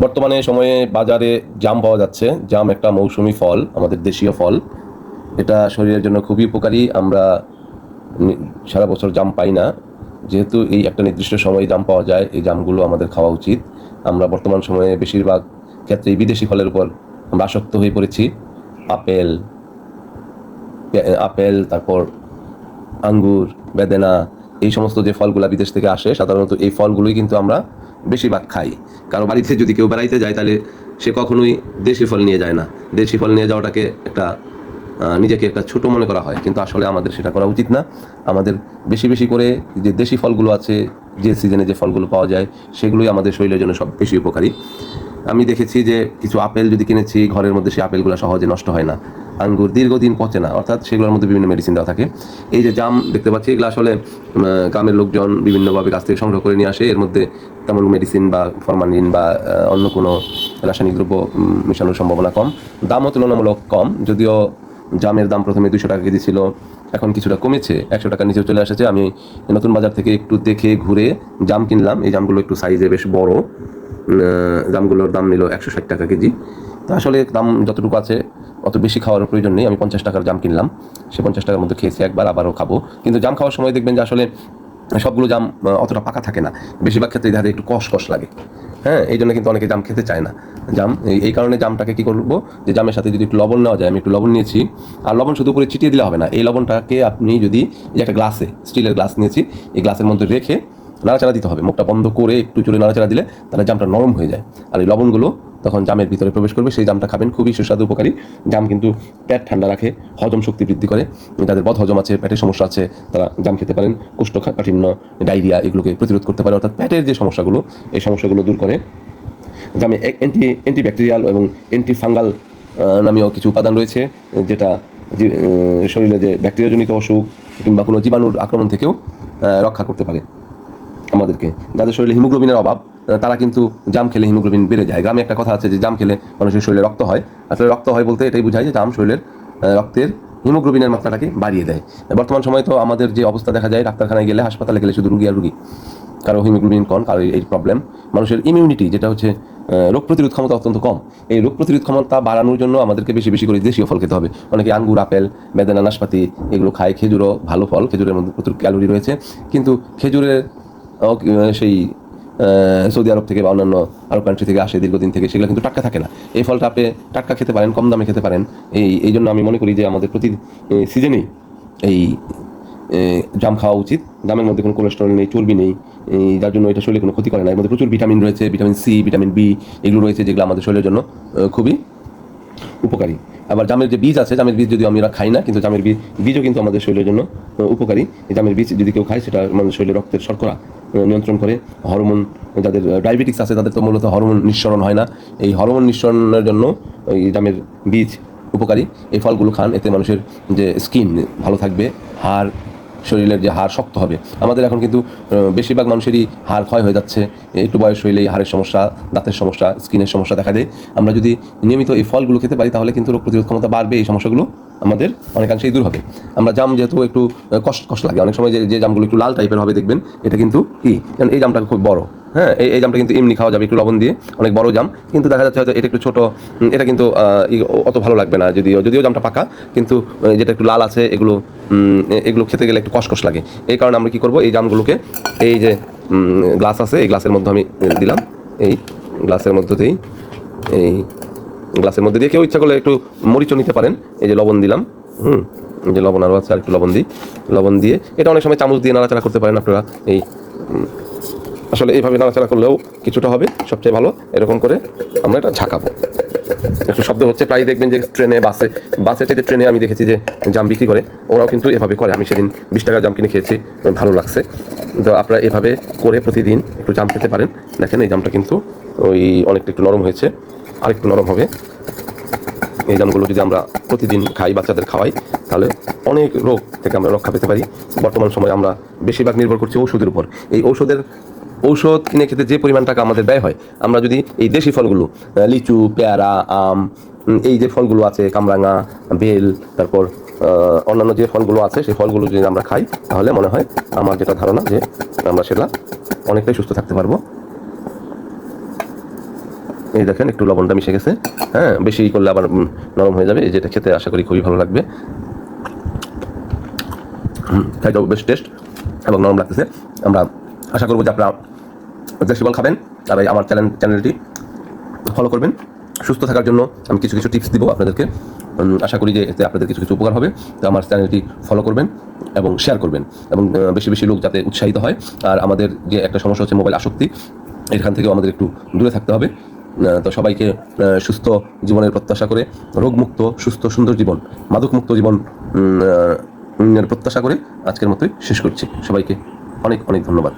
বর্তমানে সময়ে বাজারে জাম পাওয়া যাচ্ছে। জাম একটা মৌসুমী ফল, আমাদের দেশীয় ফল। এটা শরীরের জন্য খুবই উপকারী। আমরা সারা বছর জাম পাই না, যেহেতু এই একটা নির্দিষ্ট সময়ে জাম পাওয়া যায়, এই জামগুলো আমাদের খাওয়া উচিত। আমরা বর্তমান সময়ে বেশিরভাগ ক্ষেত্রেই বিদেশি ফলের উপর আমরা আসক্ত হয়ে পড়েছি। আপেল, তারপর আঙ্গুর, বেদেনা, এই সমস্ত যে ফলগুলো বিদেশ থেকে আসে, সাধারণত এই ফলগুলোই কিন্তু আমরা বেশিরভাগ খাই। কারো বাড়িতে যদি কেউ বেড়াইতে যায়, তাহলে সে কখনোই দেশি ফল নিয়ে যায় না। দেশি ফল নিয়ে যাওয়াটাকে একটা নিজেকে একটা ছোট মনে করা হয়, কিন্তু আসলে আমাদের সেটা করা উচিত না। আমাদের বেশি বেশি করে যে দেশি ফলগুলো আছে, যে সিজনে যে ফলগুলো পাওয়া যায়, সেগুলোই আমাদের শরীরের জন্য সব বেশি উপকারী। আমি দেখেছি যে কিছু আপেল যদি কিনেছি ঘরের মধ্যে, সেই আপেলগুলো সহজে নষ্ট হয় না। আঙ্গুর দীর্ঘদিন পচে না, অর্থাৎ সেগুলোর মধ্যে বিভিন্ন মেডিসিন দেওয়া থাকে। এই যে জাম দেখতে পাচ্ছি, এগুলো আসলে গ্রামের লোকজন বিভিন্নভাবে গাছ থেকে সংগ্রহ করে নিয়ে আসে। এর মধ্যে তেমন মেডিসিন বা ফরমালিন বা অন্য কোনো রাসায়নিক দ্রব্য মেশানোর সম্ভাবনা কম। দামও তুলনামূলক কম, যদিও জামের দাম প্রথমে 200 টাকা কেজি ছিল, এখন কিছুটা কমেছে, 100 টাকার নিচেও চলে এসেছে। আমি নতুন বাজার থেকে একটু দেখে ঘুরে জাম কিনলাম। এই জামগুলো একটু সাইজে বেশ বড়। জামগুলোর দাম নিল 160 টাকা কেজি। তো আসলে দাম যতটুকু আছে অত বেশি খাওয়ার প্রয়োজন নেই। আমি 50 টাকার জাম কিনলাম, সে 50 টাকার মধ্যে খেয়েছি একবার, আবারও খাবো। কিন্তু জাম খাওয়ার সময় দেখবেন যে আসলে সবগুলো জাম অতটা পাকা থাকে না, বেশিরভাগ ক্ষেত্রে দেখা যায় একটু কষ লাগে। হ্যাঁ, এই জন্য কিন্তু অনেকে জাম খেতে চায় না। জাম এই কারণে জামটাকে কী করবো, যে জামের সাথে যদি একটু লবণ নেওয়া যায়, আমি একটু লবণ নিয়েছি। আর লবণ শুধু উপরে ছিটিয়ে দিলে হবে না, এই লবণটাকে আপনি যদি এই একটা গ্লাসে, স্টিলের গ্লাস নিয়েছি, এই গ্লাসের মধ্যে রেখে নাড়াচাড়া দিতে হবে। মুখটা বন্ধ করে একটু জোরে নাড়াচাড়া দিলে তাহলে জামটা নরম হয়ে যায়, আর এই লবণগুলো তখন জামের ভিতরে প্রবেশ করবে। সেই জামটা খাবেন, খুবই সুস্বাদু, উপকারী। জাম কিন্তু পেট ঠান্ডা রাখে, হজম শক্তি বৃদ্ধি করে। যাদের বদ হজম আছে, পেটের সমস্যা আছে, তারা জাম খেতে পারেন। কোষ্ঠকাঠিন্য, ডায়রিয়া এগুলোকে প্রতিরোধ করতে পারে, অর্থাৎ পেটের যে সমস্যাগুলো, এই সমস্যাগুলো দূর করে। জামে অ্যান্টিব্যাকটেরিয়াল এবং অ্যান্টি ফাঙ্গাল নামীয় কিছু উপাদান রয়েছে, যেটা শরীরে যে ব্যাকটেরিয়াজনিত অসুখ কিংবা কোনো জীবাণুর আক্রমণ থেকেও রক্ষা করতে পারে আমাদেরকে। যাদের শরীরে হিমোগ্লোবিনের অভাব, তারা কিন্তু জাম খেলে হিমোগ্লোবিন বেড়ে যায়। গ্রামে একটা কথা আছে যে জাম খেলে মানুষের শরীরে রক্ত হয়। আসলে রক্ত হয় বলতে এটাই বোঝায় যে জাম শরীরের রক্তের হিমোগ্লোবিনের মাত্রাটাকে বাড়িয়ে দেয়। বর্তমান সময় তো আমাদের যে অবস্থা দেখা যায়, ডাক্তারখানায় গেলে, হাসপাতালে গেলে শুধু রুগী আর রুগী। কারো হিমোগ্লোবিন কম, কারো এই প্রবলেম। মানুষের ইমিউনিটি, যেটা হচ্ছে রোগ প্রতিরোধ ক্ষমতা অত্যন্ত কম। এই রোগ প্রতিরোধ ক্ষমতা বাড়ানোর জন্য আমাদেরকে বেশি বেশি করে দেশীয় ফল খেতে হবে। অনেকে আঙ্গুর, আপেল, বেদানা, নাশপাতি এগুলো খায়। খেজুরও ভালো ফল, খেজুরের মধ্যে প্রচুর ক্যালোরি রয়েছে। কিন্তু খেজুরের সেই সৌদি আরব থেকে বা অন্যান্য আরব কান্ট্রি থেকে আসে দীর্ঘদিন থেকে, সেগুলো কিন্তু টাটকা থাকে না। এই ফলটা আপনি টাটকা খেতে পারেন, কম দামে খেতে পারেন। এই জন্য আমি মনে করি যে আমাদের প্রতি সিজনেই এই জাম খাওয়া উচিত। জামের মধ্যে কোনো কোলেস্টেরল নেই, চর্বি নেই, যার জন্য এটা শরীরে কোনো ক্ষতি করে না। এর মধ্যে প্রচুর ভিটামিন রয়েছে, ভিটামিন সি, ভিটামিন বি এগুলো রয়েছে, যেগুলো আমাদের শরীরের জন্য খুবই উপকারী। আবার জামের যে বীজ আছে, জামের বীজ যদিও আমরা খাই না, কিন্তু জামের বীজও কিন্তু আমাদের শরীরের জন্য উপকারী। এই জামের বীজ যদি কেউ খায়, সেটা আমাদের শরীরে রক্তের শর্করা নিয়ন্ত্রণ করে। হরমোন, যাদের ডায়াবেটিক্স আছে তাদের তো মূলত হরমোন নিঃসরণ হয় না, এই হরমোন নিঃসরণের জন্য এই জামের বীজ উপকারী। এই ফলগুলো খান, এতে মানুষের যে স্কিন ভালো থাকবে, হাড়, শরীরের যে হাড় শক্ত হবে। আমাদের এখন কিন্তু বেশিরভাগ মানুষেরই হাড় ক্ষয় হয়ে যাচ্ছে। একটু বয়স হইলেই হাড়ের সমস্যা, দাঁতের সমস্যা, স্কিনের সমস্যা দেখা দেয়। আমরা যদি নিয়মিত এই ফলগুলো খেতে পারি, তাহলে কিন্তু রোগ প্রতিরোধ ক্ষমতা বাড়বে, এই সমস্যাগুলো আমাদের অনেকাংশেই দূর হবে। আমরা জাম যেহেতু একটু কষ্ট লাগে, অনেক সময় যে জামগুলো একটু লাল টাইপের হবে দেখবেন, এটা কিন্তু কি, কারণ এই জামটা খুব বড়। হ্যাঁ, এই জামটা কিন্তু এমনি খাওয়া যাবে একটু লবণ দিয়ে, অনেক বড় জাম। কিন্তু দেখা যাচ্ছে হয়তো এটা একটু ছোট, এটা কিন্তু অত ভালো লাগবে না। যদিও জামটা পাকা, কিন্তু যেটা একটু লাল আছে, এগুলো খেতে গেলে একটু কষ্ট লাগে। এই কারণে আমরা কি করব, এই জামগুলোকে এই যে গ্লাস আছে, এই গ্লাসের মধ্যে আমি দিলাম। এই গ্লাসের মধ্যে দিই, এই গ্লাসের মধ্যে দিয়ে কেউ ইচ্ছা করলে একটু মরিচও নিতে পারেন। এই যে লবণ দিলাম, এই যে লবণ আরও আছে, আর একটু লবণ দিয়ে এটা অনেক সময় চামচ দিয়ে নাড়াচাড়া করতে পারেন আপনারা। আসলে এইভাবে নাড়াচাড়া করলেও কিছুটা হবে, সবচেয়ে ভালো এরকম করে আমরা এটা ঝাঁকাবো। একটু শব্দ হচ্ছে, প্রায় দেখবেন যে ট্রেনে, বাসে চাইতে ট্রেনে আমি দেখেছি যে জাম বিক্রি করে, ওরাও কিন্তু এভাবে করে। আমি সেদিন 20 টাকার জাম কিনে খেয়েছি, ভালো লাগছে। তো আপনারা এভাবে করে প্রতিদিন একটু জাম খেতে পারেন। দেখেন এই জামটা কিন্তু অনেকটা একটু নরম হয়েছে, আরেকটু নরম হবে। এই জামগুলো যদি আমরা প্রতিদিন খাই, বাচ্চাদের খাওয়াই, তাহলে অনেক রোগ থেকে আমরা রক্ষা পেতে পারি। বর্তমান সময়ে আমরা বেশিরভাগ নির্ভর করছি ওষুধের উপর। এই ঔষধ কিনে খেতে যে পরিমাণ টাকা আমাদের ব্যয় হয়, আমরা যদি এই দেশি ফলগুলো, লিচু, পেয়ারা, আম, এই যে ফলগুলো আছে, কামরাঙা, বেল, তারপর অন্যান্য যে ফলগুলো আছে, সেই ফলগুলো যদি আমরা খাই, তাহলে মনে হয়, আমার যেটা ধারণা, যে আমরা সেটা অনেকটাই সুস্থ থাকতে পারবো। এই দেখেন একটু লবণটা মিশে গেছে। হ্যাঁ, বেশি করলে আবার নরম হয়ে যাবে। এই যেটা খেতে আশা করি খুবই ভালো লাগবে। খাইতেও বেশ টেস্ট এবং নরম লাগতেছে। আমরা আশা করবো যে আপনারা দেশি ফল খাবেন আর এই আমার চ্যানেলটি ফলো করবেন। সুস্থ থাকার জন্য আমি কিছু কিছু টিপস দিব আপনাদেরকে। আশা করি যে এতে আপনাদের কিছু কিছু উপকার হবে। তো আমার চ্যানেলটি ফলো করবেন এবং শেয়ার করবেন, এবং বেশি বেশি লোক যাতে উৎসাহিত হয়। আর আমাদের যে একটা সমস্যা হচ্ছে মোবাইল আসক্তি, এখান থেকেও আমাদের একটু দূরে থাকতে হবে। তো সবাইকে সুস্থ জীবনের প্রত্যাশা করে, রোগমুক্ত সুস্থ সুন্দর জীবন, মাদকমুক্ত জীবন প্রত্যাশা করে আজকের মতোই শেষ করছি। সবাইকে অনেক অনেক ধন্যবাদ।